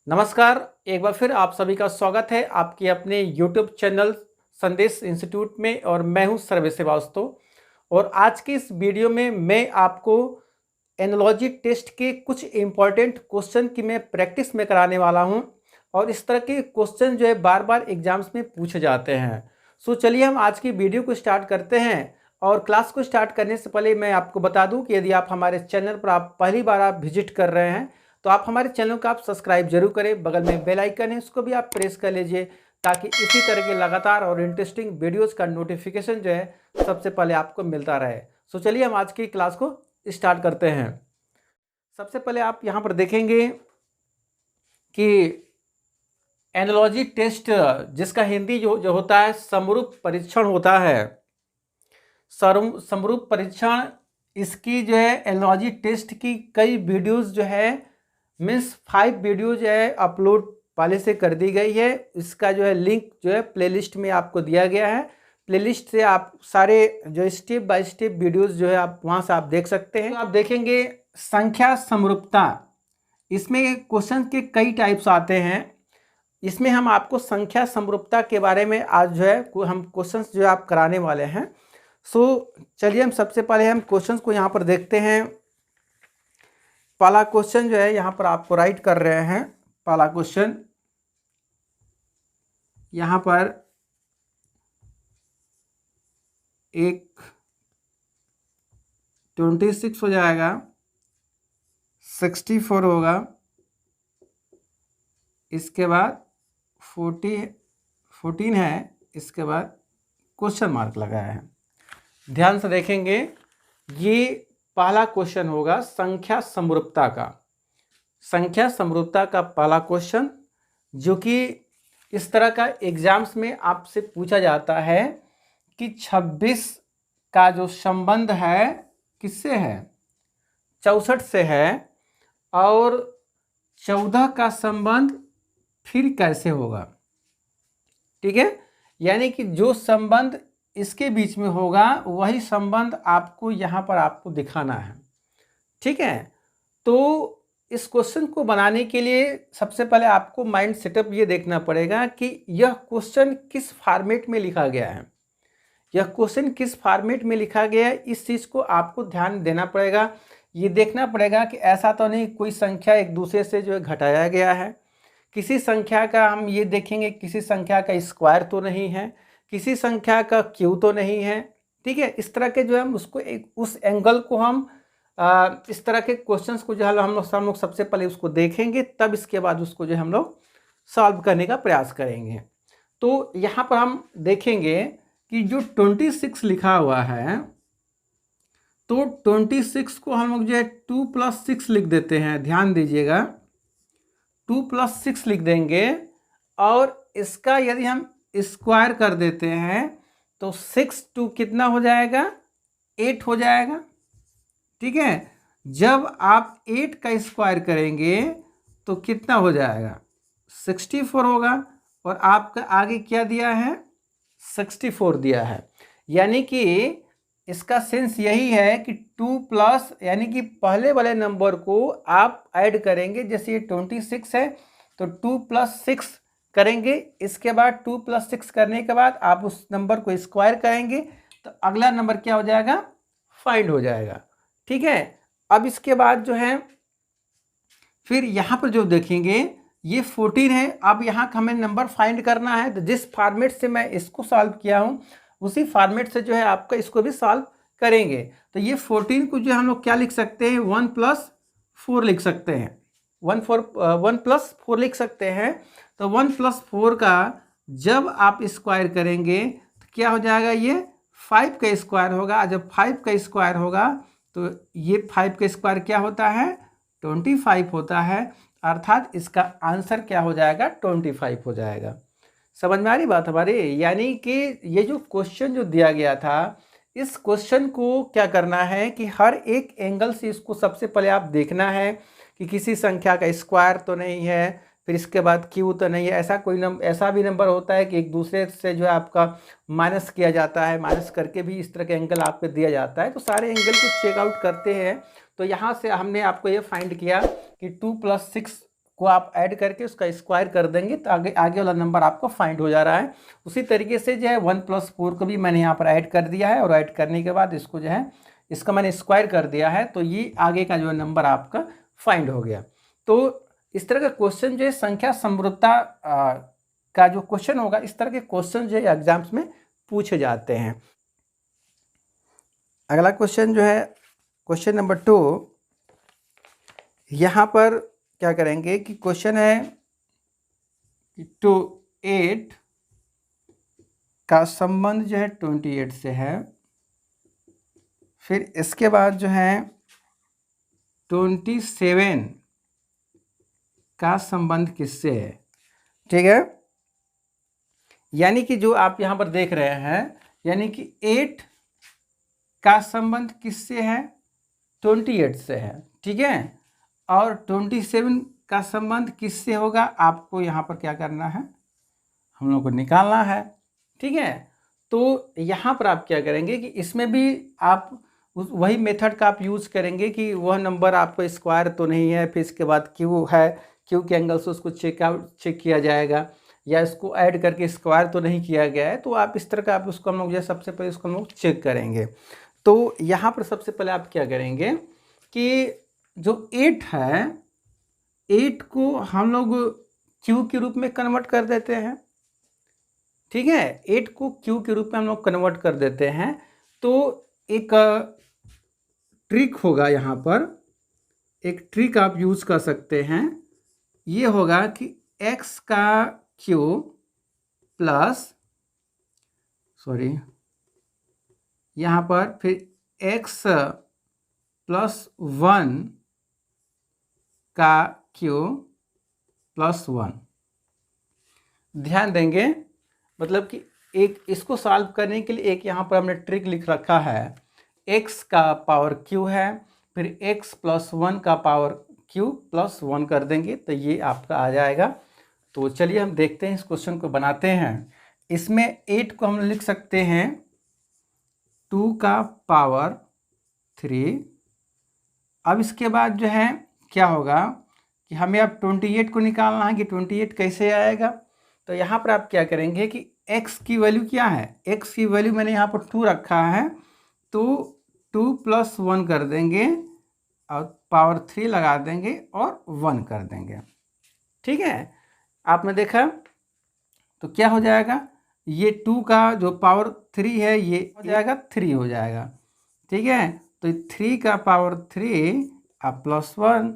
नमस्कार। एक बार फिर आप सभी का स्वागत है आपके अपने YouTube चैनल संदेश इंस्टीट्यूट में और मैं हूं सर्वे श्रीवास्तव। और आज की इस वीडियो में मैं आपको एनालॉजी टेस्ट के कुछ इम्पॉर्टेंट क्वेश्चन की मैं प्रैक्टिस में कराने वाला हूं और इस तरह के क्वेश्चन जो है बार बार एग्जाम्स में पूछे जाते हैं। सो चलिए हम आज की वीडियो को स्टार्ट करते हैं। और क्लास को स्टार्ट करने से पहले मैं आपको बता दूं कि यदि आप हमारे चैनल पर पहली बार आप विजिट कर रहे हैं तो आप हमारे चैनल को आप सब्सक्राइब जरूर करें। बगल में बेल आइकन है, उसको भी आप प्रेस कर लीजिए ताकि इसी तरह के लगातार और इंटरेस्टिंग वीडियोस का नोटिफिकेशन जो है सबसे पहले आपको मिलता रहे। सो चलिए हम आज की क्लास को स्टार्ट करते हैं। सबसे पहले आप यहाँ पर देखेंगे कि एनालॉजी टेस्ट जिसका हिंदी जो होता है समरूप परीक्षण होता है। समरूप परीक्षण इसकी जो है एनालॉजी टेस्ट की कई वीडियोस जो है मीन्स 5 वीडियो जो है अपलोड पहले से कर दी गई है। इसका जो है लिंक जो है प्लेलिस्ट में आपको दिया गया है। प्लेलिस्ट से आप सारे जो स्टेप बाय स्टेप वीडियोस जो है आप वहाँ से आप देख सकते हैं। तो आप देखेंगे संख्या समरूपता, इसमें क्वेश्चन के कई टाइप्स आते हैं। इसमें हम आपको संख्या समरूपता के बारे में आज जो है हम क्वेश्चंस जो आप कराने वाले हैं। सो चलिए हम सबसे पहले हम क्वेश्चंस को यहाँ पर देखते हैं। पहला क्वेश्चन जो है यहाँ पर आपको राइट कर रहे हैं। पहला क्वेश्चन यहाँ पर एक 26 हो जाएगा, 64 होगा, इसके बाद 14 है, इसके बाद क्वेश्चन मार्क लगाया है। ध्यान से देखेंगे, ये पहला क्वेश्चन होगा संख्या समरूपता का। संख्या समरूपता का पहला क्वेश्चन जो कि इस तरह का एग्जाम्स में आपसे पूछा जाता है कि 26 का जो संबंध है किससे है, 64 से है, और 14 का संबंध फिर कैसे होगा। ठीक है, यानी कि जो संबंध इसके बीच में होगा वही संबंध आपको यहाँ पर आपको दिखाना है। ठीक है, तो इस क्वेश्चन को बनाने के लिए सबसे पहले आपको माइंड सेटअप ये देखना पड़ेगा कि यह क्वेश्चन किस फॉर्मेट में लिखा गया है। यह क्वेश्चन किस फॉर्मेट में लिखा गया है, इस चीज़ को आपको ध्यान देना पड़ेगा। ये देखना पड़ेगा कि ऐसा तो नहीं कोई संख्या एक दूसरे से जो है घटाया गया है, किसी संख्या का हम ये देखेंगे किसी संख्या का स्क्वायर तो नहीं है, किसी संख्या का क्यू तो नहीं है। ठीक है, इस तरह के जो है हम उसको उस एंगल को हम इस तरह के क्वेश्चंस को जो है हम लोग सबसे पहले उसको देखेंगे, तब इसके बाद उसको जो है हम लोग सॉल्व करने का प्रयास करेंगे। तो यहाँ पर हम देखेंगे कि जो 26 लिखा हुआ है, तो 26 को हम लोग जो है 2 + 6 लिख देते हैं। ध्यान दीजिएगा, 2 + 6 लिख देंगे और इसका यदि हम स्क्वायर कर देते हैं तो 6 2 कितना हो जाएगा, 8 हो जाएगा। ठीक है, जब आप 8 का स्क्वायर करेंगे तो कितना हो जाएगा, 64 होगा। और आपका आगे क्या दिया है, 64 दिया है। यानी कि इसका सेंस यही है कि 2 प्लस यानी कि पहले वाले नंबर को आप ऐड करेंगे। जैसे ये 26 है तो 2 + 6 करेंगे, इसके बाद 2 + 6 करने के बाद आप उस नंबर को स्क्वायर करेंगे तो अगला नंबर क्या हो जाएगा, फाइंड हो जाएगा। ठीक है, अब इसके बाद जो है फिर यहाँ पर जो देखेंगे ये 14 है। अब यहाँ का हमें नंबर फाइंड करना है, तो जिस फॉर्मेट से मैं इसको सॉल्व किया हूँ उसी फॉर्मेट से जो है आपका इसको भी सॉल्व करेंगे। तो ये 14 को जो हम लोग क्या लिख सकते हैं, 1 + 4 लिख सकते हैं। 1 + 4 लिख सकते हैं। तो 1 + 4 का जब आप स्क्वायर करेंगे तो क्या हो जाएगा, ये 5 का स्क्वायर होगा। जब 5 का स्क्वायर होगा तो ये 5 का स्क्वायर क्या होता है, 25 होता है। अर्थात इसका आंसर क्या हो जाएगा, 25 हो जाएगा। समझ में आ रही बात हमारी। यानी कि ये जो क्वेश्चन जो दिया गया था, इस क्वेश्चन को क्या करना है कि हर एक एंगल से इसको सबसे पहले आप देखना है कि किसी संख्या का स्क्वायर तो नहीं है, फिर इसके बाद क्यू तो नहीं है। ऐसा भी नंबर होता है कि एक दूसरे से जो है आपका माइनस किया जाता है, माइनस करके भी इस तरह के एंगल आपको दिया जाता है। तो सारे एंगल को चेकआउट करते हैं। तो यहाँ से हमने आपको ये फाइंड किया कि 2 + 6 को आप ऐड करके उसका स्क्वायर कर देंगे तो आगे आगे वाला नंबर आपको फाइंड हो जा रहा है। उसी तरीके से जो है 1+4 को भी मैंने यहाँ पर ऐड कर दिया है और ऐड करने के बाद इसको जो है इसका मैंने स्क्वायर कर दिया है, तो ये आगे का जो नंबर आपका फाइंड हो गया। तो इस तरह का क्वेश्चन जो है संख्या समरूपता का जो क्वेश्चन होगा, इस तरह के क्वेश्चन जो है एग्जाम्स में पूछे जाते हैं। अगला क्वेश्चन जो है क्वेश्चन नंबर 2, यहाँ पर क्या करेंगे कि क्वेश्चन है कि 8 का संबंध जो है 28 से है, फिर इसके बाद जो है 27 का संबंध किससे है। ठीक है, यानी कि जो आप यहाँ पर देख रहे हैं, यानी कि 8 का संबंध किससे है, 28 से है। ठीक है, और 27 का संबंध किससे होगा, आपको यहाँ पर क्या करना है, हम लोग को निकालना है। ठीक है, तो यहाँ पर आप क्या करेंगे कि इसमें भी आप वही मेथड का आप यूज़ करेंगे कि वह नंबर आपको स्क्वायर तो नहीं है, फिर इसके बाद क्यू है, क्यू के एंगल से उसको चेक किया जाएगा, या इसको ऐड करके स्क्वायर तो नहीं किया गया है। तो आप इस तरह का आप उसको हम लोग जो सबसे पहले उसको हम लोग चेक करेंगे। तो यहाँ पर सबसे पहले आप क्या करेंगे कि जो 8 है, 8 को हम लोग क्यू के रूप में कन्वर्ट कर देते हैं। ठीक है, 8 को क्यू के रूप में हम लोग कन्वर्ट कर देते हैं। तो एक ट्रिक होगा, यहाँ पर एक ट्रिक आप यूज़ कर सकते हैं। ये होगा कि x का क्यू प्लस यहाँ पर फिर x +1 का क्यू +1। ध्यान देंगे, मतलब कि एक इसको सॉल्व करने के लिए एक यहाँ पर हमने ट्रिक लिख रखा है। x का पावर q है, फिर x +1 का पावर q +1 कर देंगे तो ये आपका आ जाएगा। तो चलिए हम देखते हैं, इस क्वेश्चन को बनाते हैं। इसमें 8 को हम लिख सकते हैं 2 का पावर 3। अब इसके बाद जो है क्या होगा कि हमें अब 28 को निकालना है कि 28 कैसे आएगा। तो यहाँ पर आप क्या करेंगे कि x की वैल्यू क्या है, x की वैल्यू मैंने यहाँ पर 2 रखा है, तो 2 + 1 कर देंगे और पावर 3 लगा देंगे और 1 कर देंगे। ठीक है, आपने देखा तो क्या हो जाएगा, ये 2 का जो पावर 3 है ये हो जाएगा 3 हो जाएगा। ठीक है, तो 3 का पावर 3 आप +1,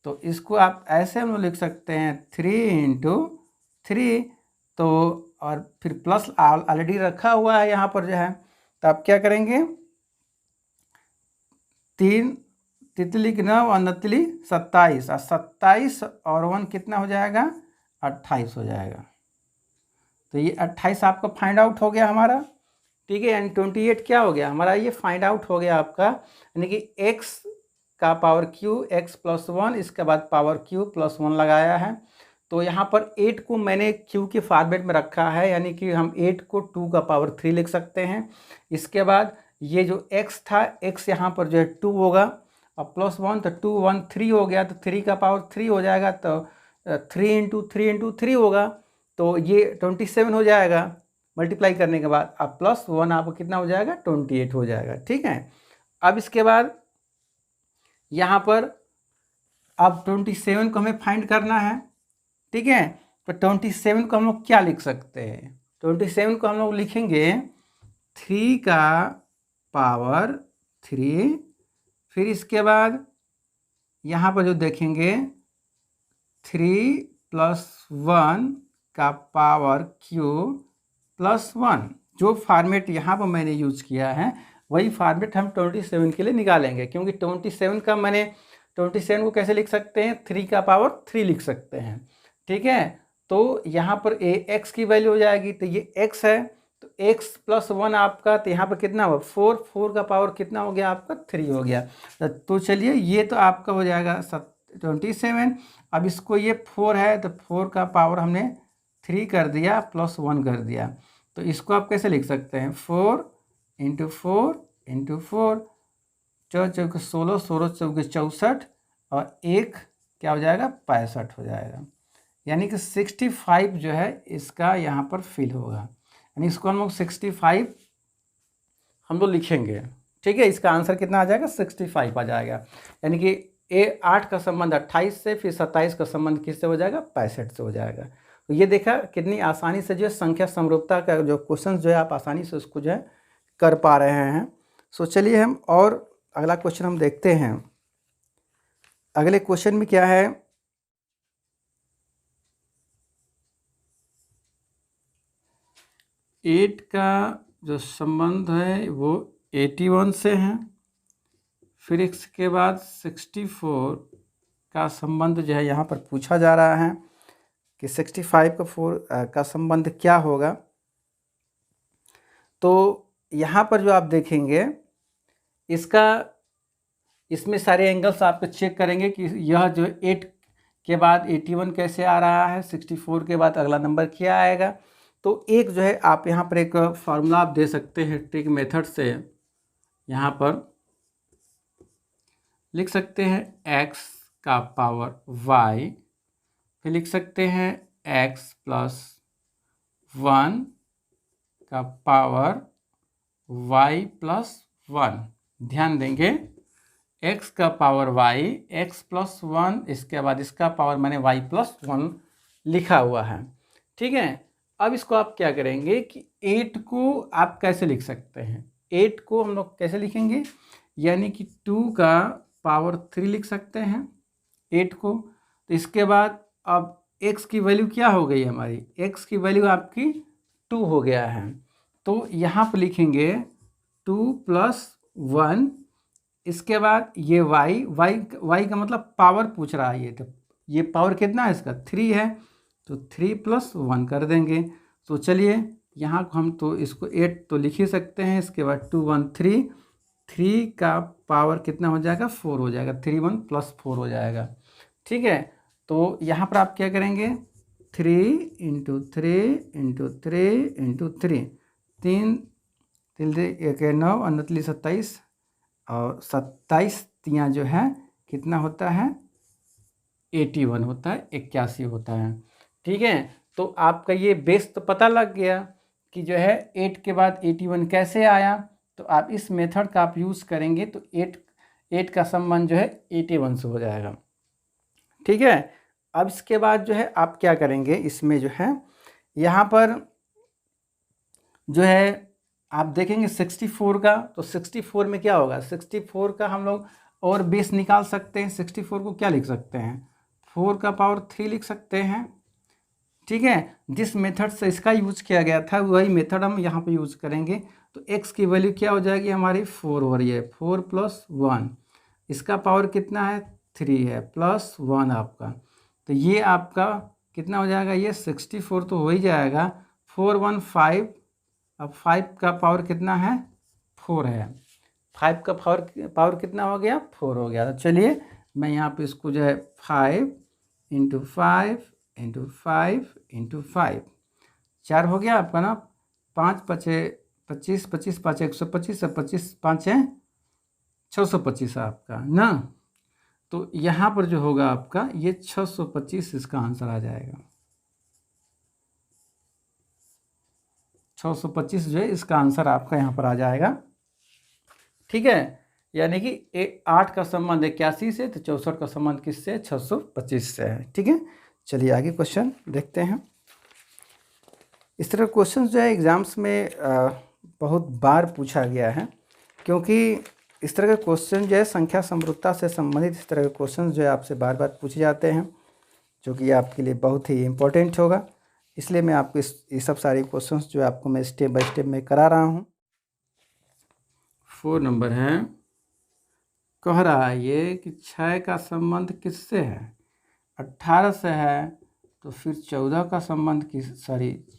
तो इसको आप ऐसे हम लोग लिख सकते हैं 3 × 3। तो और फिर प्लस ऑलरेडी रखा हुआ है यहाँ पर जो है, तो आप क्या करेंगे 3 तितली की 9 और नतली 27, और 27 और 1 कितना हो जाएगा 28 हो जाएगा। तो ये 28 आपका फाइंड आउट हो गया हमारा। ठीक है, यानी 28 क्या हो गया हमारा, ये फाइंड आउट हो गया आपका, यानी कि x का पावर q x +1, इसके बाद पावर q +1 लगाया है। तो यहाँ पर 8 को मैंने q के फॉर्मेट में रखा है, यानी कि हम 8 को 2 का पावर 3 लिख सकते हैं। इसके बाद ये जो x था, x यहाँ पर जो है 2 होगा और +1, तो 2 1 3 हो गया, तो 3 का पावर 3 हो जाएगा, तो 3 × 3 × 3 होगा, तो ये 27 हो जाएगा। मल्टीप्लाई करने के बाद अब +1 आपको कितना हो जाएगा 28 हो जाएगा। ठीक है, अब इसके बाद यहाँ पर अब 27 को हमें फाइंड करना है। ठीक है, तो 27 को हम लोग क्या लिख सकते हैं, 27 को हम लोग लिखेंगे 3 का पावर 3, फिर इसके बाद यहाँ पर जो देखेंगे 3 + 1 का पावर q +1। जो फॉर्मेट यहाँ पर मैंने यूज किया है वही फॉर्मेट हम 27 के लिए निकालेंगे, क्योंकि 27 का मैंने 27 को कैसे लिख सकते हैं, 3 का पावर 3 लिख सकते हैं। ठीक है, तो यहाँ पर x की वैल्यू हो जाएगी, तो ये x है, तो x +1 आपका, तो यहाँ पर कितना हुआ 4, 4 का पावर कितना हो गया आपका 3 हो गया। तो चलिए ये तो आपका हो जाएगा 27। अब इसको ये 4 है, तो 4 का पावर हमने 3 कर दिया +1 कर दिया, तो इसको आप कैसे लिख सकते हैं 4 × 4 × 4, 4 × 4 16, 16 × 4 64 और 1 क्या हो जाएगा, 65 हो जाएगा। यानी कि 65 जो है इसका यहाँ पर फिल होगा, यानी इसको हम लोग 65 हम लोग लिखेंगे। ठीक है, इसका आंसर कितना आ जाएगा, 65 आ जाएगा। यानी कि 8 का संबंध 28 से, फिर 27 का संबंध किससे हो जाएगा, 65 से हो जाएगा। तो ये देखा कितनी आसानी से जो है संख्या समरूपता का जो क्वेश्चन जो है आप आसानी से उसको जो है कर पा रहे हैं। सो चलिए हम और अगला क्वेश्चन हम देखते हैं। अगले क्वेश्चन में क्या है, एट का जो संबंध है वो 81 से है, फिर इसके बाद 64 का संबंध जो है यहाँ पर पूछा जा रहा है कि 65 का 4 का संबंध क्या होगा। तो यहाँ पर जो आप देखेंगे इसमें सारे एंगल्स आपको चेक करेंगे कि यह जो 8 के बाद 81 कैसे आ रहा है, 64 के बाद अगला नंबर क्या आएगा। तो एक जो है आप यहाँ पर एक फार्मूला आप दे सकते हैं ट्रिक मेथड से, यहाँ पर लिख सकते हैं x का पावर y, फिर लिख सकते हैं x प्लस 1 का पावर y प्लस 1। ध्यान देंगे x का पावर y, x प्लस 1, इसके बाद इसका पावर मैंने y प्लस 1 लिखा हुआ है। ठीक है, अब इसको आप क्या करेंगे कि 8 को आप कैसे लिख सकते हैं, 8 को हम लोग कैसे लिखेंगे, यानी कि 2 का पावर 3 लिख सकते हैं 8 को। तो इसके बाद अब x की वैल्यू क्या हो गई हमारी, x की वैल्यू आपकी 2 हो गया है। तो यहाँ पर लिखेंगे 2 प्लस 1, इसके बाद ये y का मतलब पावर पूछ रहा है, तो ये पावर कितना है इसका, 3 है, तो 3 प्लस 1 कर देंगे। तो चलिए यहाँ हम तो इसको 8 तो लिख ही सकते हैं, इसके बाद 2 1 3, 3 का पावर कितना हो जाएगा, 4 हो जाएगा, 3 1 प्लस 4 हो जाएगा। ठीक है, तो यहाँ पर आप क्या करेंगे, 3 इंटू 3 इंटू 3 इंटू 3, 3 1 9 29 27, और 27 तियाँ जो है कितना होता है, 81 होता है, 81 होता है। ठीक है, तो आपका ये बेस तो पता लग गया कि जो है 8 के बाद 81 कैसे आया। तो आप इस मेथड का आप यूज़ करेंगे तो 8 का संबंध जो है 81 से हो जाएगा। ठीक है, अब इसके बाद जो है आप क्या करेंगे, इसमें जो है यहाँ पर जो है आप देखेंगे 64 का, तो 64 में क्या होगा, 64 का हम लोग और बेस निकाल सकते हैं। 64 को क्या लिख सकते हैं, 4 का पावर 3 लिख सकते हैं। ठीक है, जिस मेथड से इसका यूज किया गया था वही मेथड हम यहाँ पे यूज करेंगे। तो x की वैल्यू क्या हो जाएगी हमारी, 4 हो रही है, 4 प्लस 1, इसका पावर कितना है, 3 है, प्लस 1 आपका, तो ये आपका कितना हो जाएगा, ये 64 तो हो ही जाएगा, 4 1 5, अब 5 का पावर कितना है, 4 है, 5 का पावर कितना हो गया, 4 हो गया। तो चलिए मैं यहाँ पे इसको जो है 5 इंटू 5 इंटू 5 इंटू 5, 4 हो गया आपका ना, 5 पचे 25, 25 पाँच 125, 25 पाँच है 625 आपका ना। तो यहाँ पर जो होगा आपका ये 625 इसका आंसर आ जाएगा, 625 जो है इसका आंसर आपका यहाँ पर आ जाएगा। ठीक है, यानी कि 8 का संबंध 81 से, तो 64 का संबंध किससे, 625 से है। ठीक है, चलिए आगे क्वेश्चन देखते हैं। इस तरह क्वेश्चन जो है एग्ज़ाम्स में बहुत बार पूछा गया है, क्योंकि इस तरह के क्वेश्चन जो है संख्या समरूपता से संबंधित इस तरह के क्वेश्चन जो है आपसे बार बार पूछे जाते हैं, जो कि आपके लिए बहुत ही इम्पोर्टेंट होगा। इसलिए मैं आपको ये सब सारे क्वेश्चंस जो है आपको मैं स्टेप बाय स्टेप में करा रहा हूँ। 4 नंबर है, कह रहा है ये कि 6 का संबंध किससे है, 18 से है, तो फिर 14 का संबंध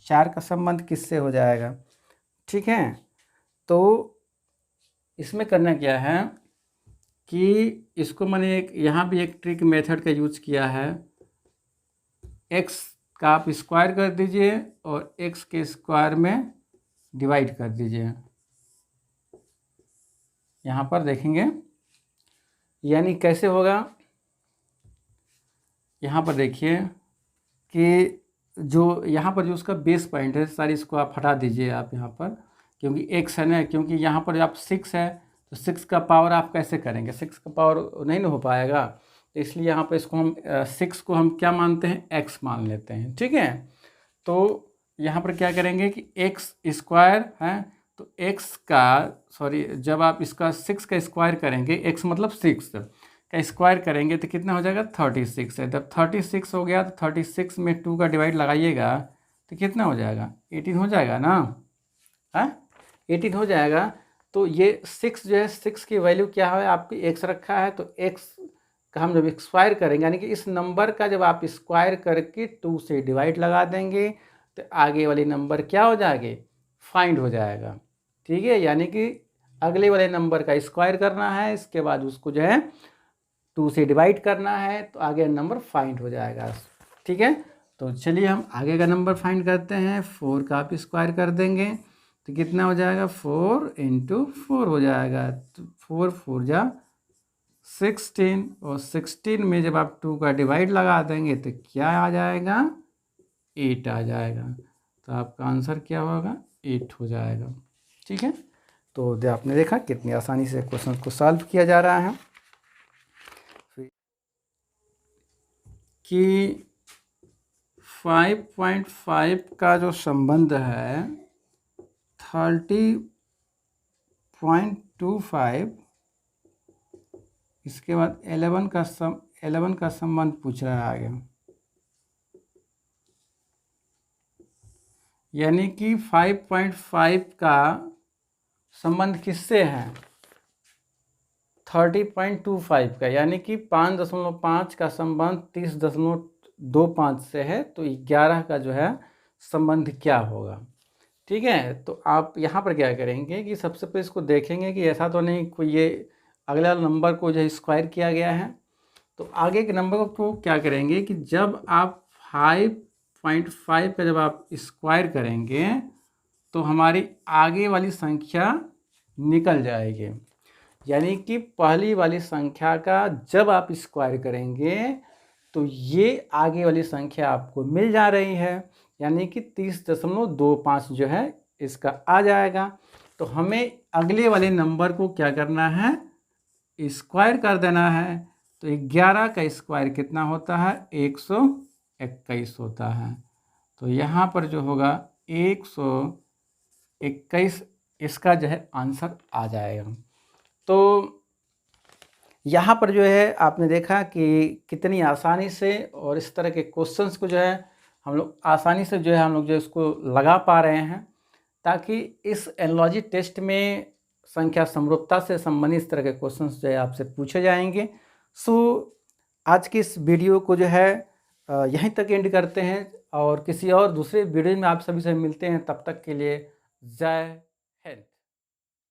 4 का संबंध किससे हो जाएगा। ठीक है, तो इसमें करना क्या है कि इसको मैंने यहाँ भी एक ट्रिक मेथड का यूज किया है, x का आप स्क्वायर कर दीजिए और x के स्क्वायर में डिवाइड कर दीजिए। यहाँ पर देखेंगे यानी कैसे होगा, यहाँ पर देखिए कि जो यहाँ पर जो उसका बेस पॉइंट है सारी, इसको आप हटा दीजिए आप यहाँ पर, क्योंकि x है ना, क्योंकि यहाँ पर आप 6 है तो 6 का पावर आप कैसे करेंगे, 6 का पावर नहीं ना हो पाएगा। तो इसलिए यहाँ पर इसको हम 6 को हम क्या मानते हैं, x मान लेते हैं। ठीक है, तो यहाँ पर क्या करेंगे कि x स्क्वायर है, तो x का सॉरी जब आप इसका 6 का स्क्वायर करेंगे, x मतलब 6 का स्क्वायर करेंगे तो कितना हो जाएगा, 36 है। जब 36 हो गया तो 36 में 2 का डिवाइड लगाइएगा तो कितना हो जाएगा, 18 हो जाएगा ना, हाँ 18 हो जाएगा। तो ये 6 जो है, 6 की वैल्यू क्या है आपकी, x रखा है, तो x का हम जब स्क्वायर करेंगे, यानी कि इस नंबर का जब आप स्क्वायर करके 2 से डिवाइड लगा देंगे तो आगे वाली नंबर क्या हो जाएगी, फाइंड हो जाएगा। ठीक है, यानी कि अगले वाले नंबर का स्क्वायर करना है, इसके बाद उसको जो है 2 से डिवाइड करना है, तो आगे नंबर फाइंड हो जाएगा। ठीक है, तो चलिए हम आगे का नंबर फाइंड करते हैं। 4 का आप स्क्वायर कर देंगे तो कितना हो जाएगा, 4 × 4 हो जाएगा, तो 4 4 जा 16, और 16 में जब आप 2 का डिवाइड लगा देंगे तो क्या आ जाएगा, 8 आ जाएगा। तो आपका आंसर क्या होगा, 8 हो जाएगा। ठीक है, तो आपने देखा कितनी आसानी से क्वेश्चन को सॉल्व किया जा रहा है कि 5.5 का जो संबंध है 30.25, इसके बाद 11 का संबंध पूछ रहा है आगे, यानी कि 5.5 का संबंध किससे है, 30.25 का, यानी कि 5.5 का संबंध 30.25 से है, तो 11 का जो है संबंध क्या होगा। ठीक है, तो आप यहाँ पर क्या करेंगे कि सबसे पहले इसको देखेंगे कि ऐसा तो नहीं कोई ये अगला नंबर को जो है स्क्वायर किया गया है। तो आगे के नंबर को क्या करेंगे कि जब आप 5.5 का जब आप स्क्वायर करेंगे तो हमारी आगे वाली संख्या निकल जाएगी, यानी कि पहली वाली संख्या का जब आप स्क्वायर करेंगे तो ये आगे वाली संख्या आपको मिल जा रही है, यानी कि 30.25 जो है इसका आ जाएगा। तो हमें अगले वाले नंबर को क्या करना है, स्क्वायर कर देना है। तो 11 का स्क्वायर कितना होता है, 121 होता है। तो यहाँ पर जो होगा 121, इसका जो है आंसर आ जाएगा। तो यहाँ पर जो है आपने देखा कि कितनी आसानी से और इस तरह के क्वेश्चंस को जो है हम लोग आसानी से जो है हम लोग जो इसको लगा पा रहे हैं, ताकि इस एनालॉजी टेस्ट में संख्या समरूपता से संबंधित इस तरह के क्वेश्चंस जो है आपसे पूछे जाएंगे। सो आज की इस वीडियो को जो है यहीं तक एंड करते हैं, और किसी और दूसरे वीडियो में आप सभी से मिलते हैं। तब तक के लिए जय